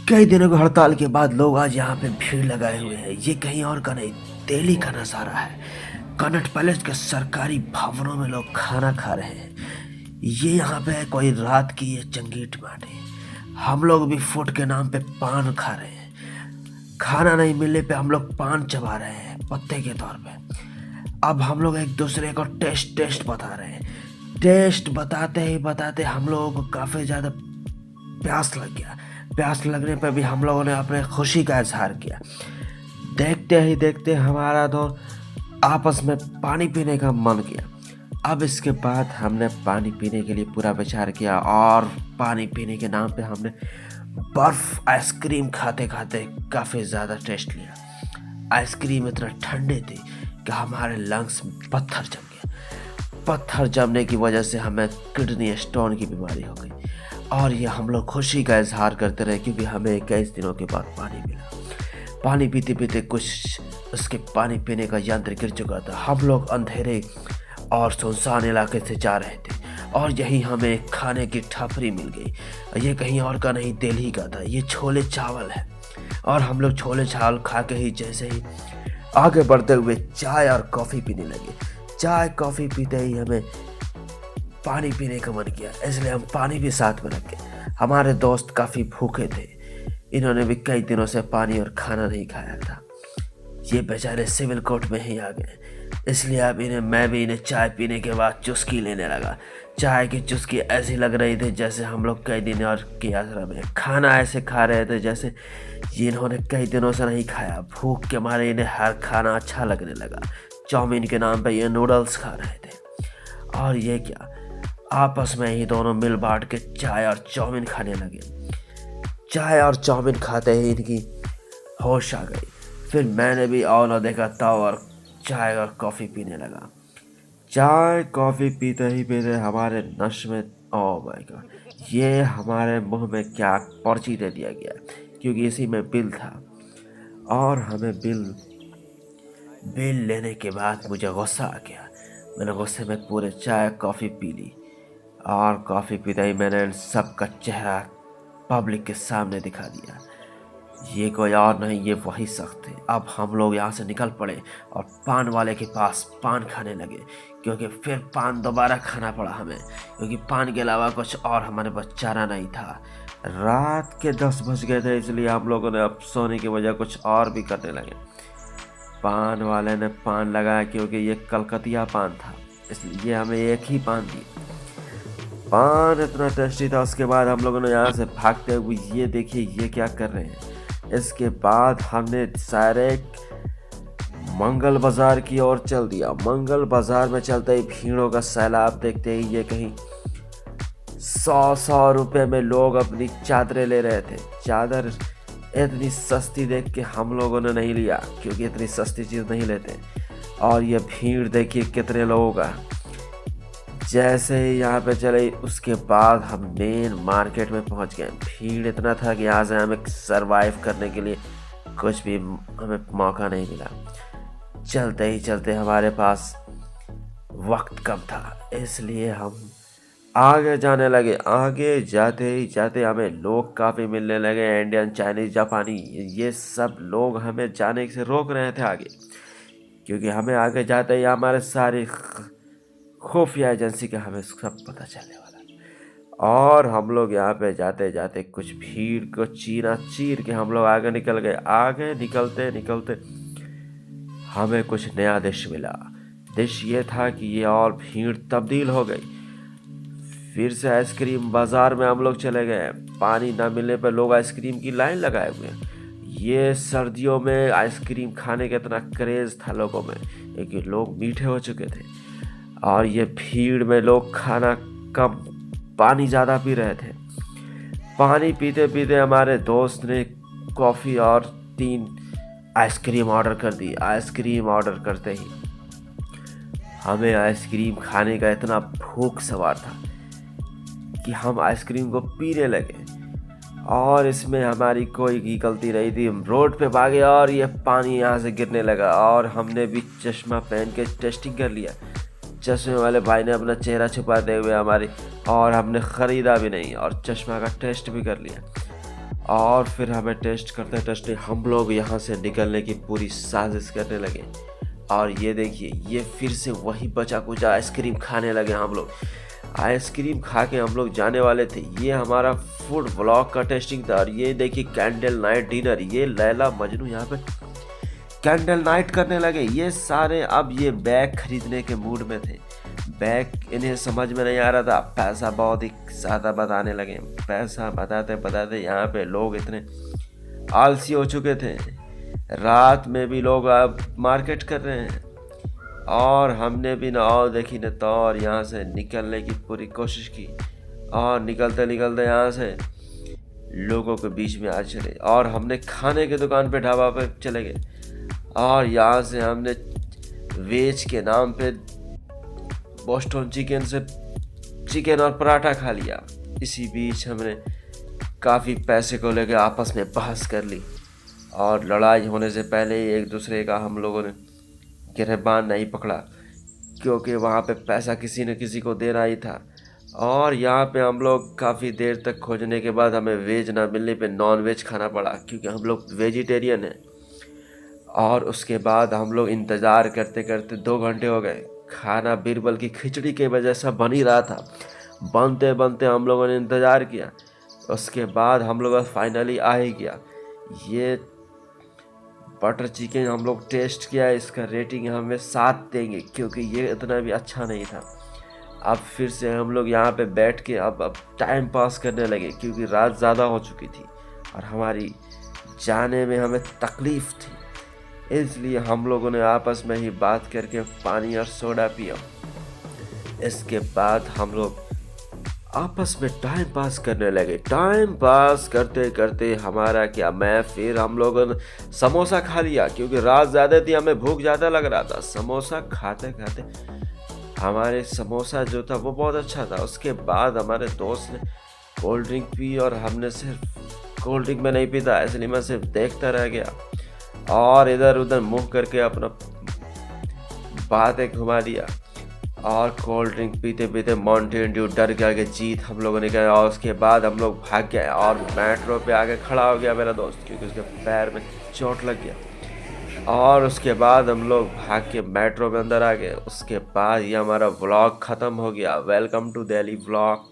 कई दिनों की हड़ताल के बाद लोग आज यहाँ पे भीड़ लगाए हुए हैं। ये कहीं और का नहीं, दिल्ली का नज़ारा है। कनॉट पैलेस के सरकारी भवनों में लोग खाना खा रहे हैं। ये यहाँ पे कोई रात की ये चंगीट बाटे। हम लोग भी फूड के नाम पे पान खा रहे हैं। खाना नहीं मिलने पे हम लोग पान चबा रहे हैं पत्ते के तौर पे। अब हम लोग एक दूसरे को टेस्ट बता रहे हैं। टेस्ट बताते ही बताते हम लोगों को काफ़ी ज़्यादा प्यास लग गया। प्यास लगने पर भी हम लोगों ने अपने खुशी का इजहार किया। देखते ही देखते हमारा तो आपस में पानी पीने का मन किया। अब इसके बाद हमने पानी पीने के लिए पूरा विचार किया और पानी पीने के नाम पे हमने बर्फ़ आइसक्रीम खाते खाते काफ़ी ज़्यादा टेस्ट लिया। आइसक्रीम इतना ठंडे थे कि हमारे लंग्स में पत्थर जम गया। पत्थर जमने की वजह से हमें किडनी स्टोन की बीमारी हो गई। और ये हम लोग खुशी का इजहार करते रहे क्योंकि हमें 21 दिनों के बाद पानी मिला। पानी पीते पीते कुछ उसके पानी पीने का यंत्र गिर चुका था। हम लोग अंधेरे और सुनसान इलाके से जा रहे थे और यही हमें एक खाने की ठफरी मिल गई। ये कहीं और का नहीं, दिल्ली का था। ये छोले चावल है और हम लोग छोले चावल खा के ही जैसे ही आगे बढ़ते हुए चाय और कॉफ़ी पीने लगे। चाय कॉफ़ी पीते ही हमें पानी पीने का मन किया, इसलिए हम पानी भी साथ में रखे। हमारे दोस्त काफ़ी भूखे थे। इन्होंने भी कई दिनों से पानी और खाना नहीं खाया था। ये बेचारे सिविल कोर्ट में ही आ गए, इसलिए अब मैं भी इन्हें चाय पीने के बाद चुस्की लेने लगा। चाय की चुस्की ऐसी लग रही थी जैसे हम लोग कई दिन और की यात्रा में खाना ऐसे खा रहे थे जैसे जिन्होंने कई दिनों से नहीं खाया। भूख के मारे इन्हें हर खाना अच्छा लगने लगा। चाउमीन के नाम पर ये नूडल्स खा रहे थे और ये क्या, आपस में ही दोनों मिल बांट के चाय और चाउमीन खाने लगे। चाय और चाउमीन खाते ही इनकी होश आ गई। फिर मैंने भी और न देखा तब और चाय और कॉफ़ी पीने लगा। चाय कॉफ़ी पीते ही पीते हमारे नश में, ओह माय गॉड, ये हमारे मुंह में क्या पर्ची दे दिया गया क्योंकि इसी में बिल था। और हमें बिल लेने के बाद मुझे गुस्सा आ गया। मैंने गुस्से में पूरे चाय कॉफ़ी पी ली और कॉफ़ी पीते ही मैंने सबका चेहरा पब्लिक के सामने दिखा दिया। ये कोई और नहीं, ये वही शख्स थे। अब हम लोग यहाँ से निकल पड़े और पान वाले के पास पान खाने लगे क्योंकि फिर पान दोबारा खाना पड़ा हमें, क्योंकि पान के अलावा कुछ और हमारे पास चारा नहीं था। रात के 10 बज गए थे, इसलिए हम लोगों ने अब सोने की वजह कुछ और भी करने लगे। पान वाले ने पान लगाया क्योंकि ये कलकतिया पान था, इसलिए हमें एक ही पान दिया। पान इतना टेस्टी था। उसके बाद हम लोगों ने यहाँ से भागते हुए, ये देखिए ये क्या कर रहे हैं। इसके बाद हमने डायरेक्ट मंगल बाज़ार की ओर चल दिया। मंगल बाज़ार में चलते ही भीड़ों का सैलाब देखते ही ये कहीं 100 रुपए में लोग अपनी चादरें ले रहे थे। चादर इतनी सस्ती देख के हम लोगों ने नहीं लिया क्योंकि इतनी सस्ती चीज़ नहीं लेते। और ये भीड़ देखिए कितने लोगों का। जैसे ही यहाँ पे चले उसके बाद हम मेन मार्केट में पहुँच गए। भीड़ इतना था कि यहाँ से हमें सरवाइव करने के लिए कुछ भी हमें मौका नहीं मिला। चलते ही चलते हमारे पास वक्त कम था, इसलिए हम आगे जाने लगे। आगे जाते ही जाते हमें लोग काफ़ी मिलने लगे, इंडियन, चाइनीज़, जापानी। ये सब लोग हमें जाने से रोक रहे थे आगे, क्योंकि हमें आगे जाते ही हमारे सारी खुफिया एजेंसी का हमें सब पता चलने वाला। और हम लोग यहाँ पे जाते जाते कुछ भीड़ को चीर के हम लोग आगे निकल गए। आगे निकलते निकलते हमें कुछ नया डिश मिला। डिश ये था कि ये और भीड़ तब्दील हो गई। फिर से आइसक्रीम बाज़ार में हम लोग चले गए। पानी ना मिलने पर लोग आइसक्रीम की लाइन लगाए हुए हैं। ये सर्दियों में आइसक्रीम खाने का इतना क्रेज़ था लोगों में क्योंकि लोग मीठे हो चुके थे। और ये भीड़ में लोग खाना कम, पानी ज़्यादा पी रहे थे। पानी पीते पीते हमारे दोस्त ने कॉफ़ी और 3 आइसक्रीम ऑर्डर कर दी। आइसक्रीम ऑर्डर करते ही हमें आइसक्रीम खाने का इतना भूख सवार था कि हम आइसक्रीम को पीने लगे। और इसमें हमारी कोई गलती नहीं थी। हम रोड पे भागे और ये पानी यहाँ से गिरने लगा और हमने भी चश्मा पहन के टेस्टिंग कर लिया। चश्मे वाले भाई ने अपना चेहरा छुपाते हुए हमने ख़रीदा भी नहीं और चश्मा का टेस्ट भी कर लिया। और फिर हमें टेस्ट करते टेस्ट हम लोग यहाँ से निकलने की पूरी साजिश करने लगे। और ये देखिए, ये फिर से वही बचा कुचा आइसक्रीम खाने लगे हम लोग। आइसक्रीम खा के हम लोग जाने वाले थे। ये हमारा फूड ब्लॉग का टेस्टिंग था। और ये देखिए कैंडल नाइट डिनर, ये लैला मजनू यहाँ पे कैंडल नाइट करने लगे। ये सारे अब ये बैग खरीदने के मूड में थे। बैग इन्हें समझ में नहीं आ रहा था, पैसा बहुत ही ज़्यादा बताने लगे। पैसा बताते बताते यहाँ पे लोग इतने आलसी हो चुके थे। रात में भी लोग अब मार्केट कर रहे हैं। और हमने भी ना और देखी न तो और यहाँ से निकलने की पूरी कोशिश की। और निकलते निकलते यहाँ से लोगों के बीच में आ चले। और हमने खाने की दुकान पे ढाबा पे चले गए। और यहाँ से हमने वेज के नाम पे बोस्टन चिकन से चिकन और पराठा खा लिया। इसी बीच हमने काफ़ी पैसे को लेकर आपस में बहस कर ली। और लड़ाई होने से पहले ही एक दूसरे का हम लोगों ने गिरबान नहीं पकड़ा, क्योंकि वहाँ पे पैसा किसी न किसी को देना ही था। और यहाँ पे हम लोग काफ़ी देर तक खोजने के बाद हमें वेज ना मिलने पे नॉन वेज खाना पड़ा, क्योंकि हम लोग वेजिटेरियन हैं। और उसके बाद हम लोग इंतज़ार करते करते 2 घंटे हो गए। खाना बीरबल की खिचड़ी के वजह से बन ही रहा था। बनते बनते हम लोगों ने इंतज़ार किया। उसके बाद हम लोग फाइनली आ ही गया। ये बटर चिकन हम लोग टेस्ट किया। इसका रेटिंग हमें 7 देंगे, क्योंकि ये इतना भी अच्छा नहीं था। अब फिर से हम लोग यहाँ पे बैठ के अब टाइम पास करने लगे, क्योंकि रात ज़्यादा हो चुकी थी और हमारी जाने में हमें तकलीफ़ थी। इसलिए हम लोगों ने आपस में ही बात करके पानी और सोडा पिया। इसके बाद हम लोग आपस में टाइम पास करने लगे। टाइम पास करते करते हमारा क्या, मैं फिर हम लोगों ने समोसा खा लिया, क्योंकि रात ज़्यादा थी, हमें भूख ज़्यादा लग रहा था। समोसा खाते खाते हमारे समोसा जो था वो बहुत अच्छा था। उसके बाद हमारे दोस्त ने कोल्ड ड्रिंक पी और हमने सिर्फ कोल्ड ड्रिंक में नहीं पीता, इसलिए मैं सिर्फ देखता रह गया और इधर उधर मुँह करके अपना बातें घुमा दिया। और कोल्ड ड्रिंक पीते पीते माउंटेन ड्यू डर के आगे जीत हम लोगों ने किया। और उसके बाद हम लोग भाग गए और मेट्रो पे आके खड़ा हो गया मेरा दोस्त, क्योंकि उसके पैर में चोट लग गया। और उसके बाद हम लोग भाग के मेट्रो में अंदर आ गए। उसके बाद ये हमारा व्लॉग ख़त्म हो गया। Welcome to Delhi vlog.